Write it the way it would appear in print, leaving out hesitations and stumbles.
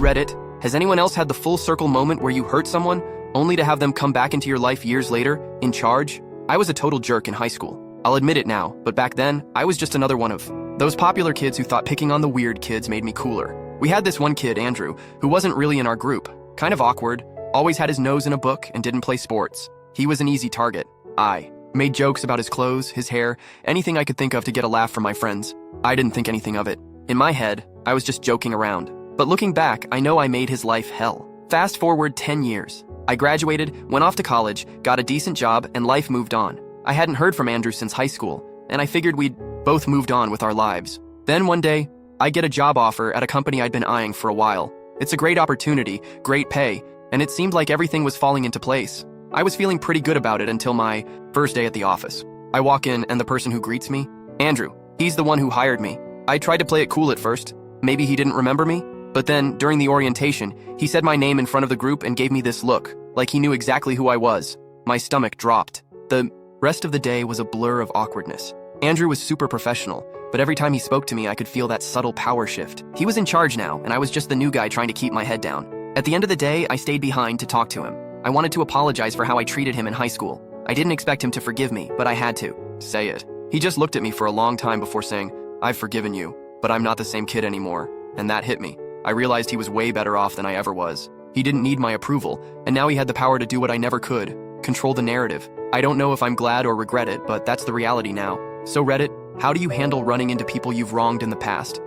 Reddit, has anyone else had the full circle moment where you hurt someone, only to have them come back into your life years later, in charge? I was a total jerk in high school. I'll admit it now, but back then, I was just another one of those popular kids who thought picking on the weird kids made me cooler. We had this one kid, Andrew, who wasn't really in our group. Kind of awkward, always had his nose in a book and didn't play sports. He was an easy target. I made jokes about his clothes, his hair, anything I could think of to get a laugh from my friends. I didn't think anything of it. In my head, I was just joking around. But looking back, I know I made his life hell. Fast forward 10 years. I graduated, went off to college, got a decent job, and life moved on. I hadn't heard from Andrew since high school, and I figured we'd both moved on with our lives. Then one day, I get a job offer at a company I'd been eyeing for a while. It's a great opportunity, great pay, and it seemed like everything was falling into place. I was feeling pretty good about it until my first day at the office. I walk in, and the person who greets me, Andrew, he's the one who hired me. I tried to play it cool at first. Maybe he didn't remember me? But then, during the orientation, he said my name in front of the group and gave me this look, like he knew exactly who I was. My stomach dropped. The rest of the day was a blur of awkwardness. Andrew was super professional, but every time he spoke to me, I could feel that subtle power shift. He was in charge now, and I was just the new guy trying to keep my head down. At the end of the day, I stayed behind to talk to him. I wanted to apologize for how I treated him in high school. I didn't expect him to forgive me, but I had to say it. He just looked at me for a long time before saying, "I've forgiven you, but I'm not the same kid anymore." And that hit me. I realized he was way better off than I ever was. He didn't need my approval, and now he had the power to do what I never could, control the narrative. I don't know if I'm glad or regret it, but that's the reality now. So Reddit, how do you handle running into people you've wronged in the past?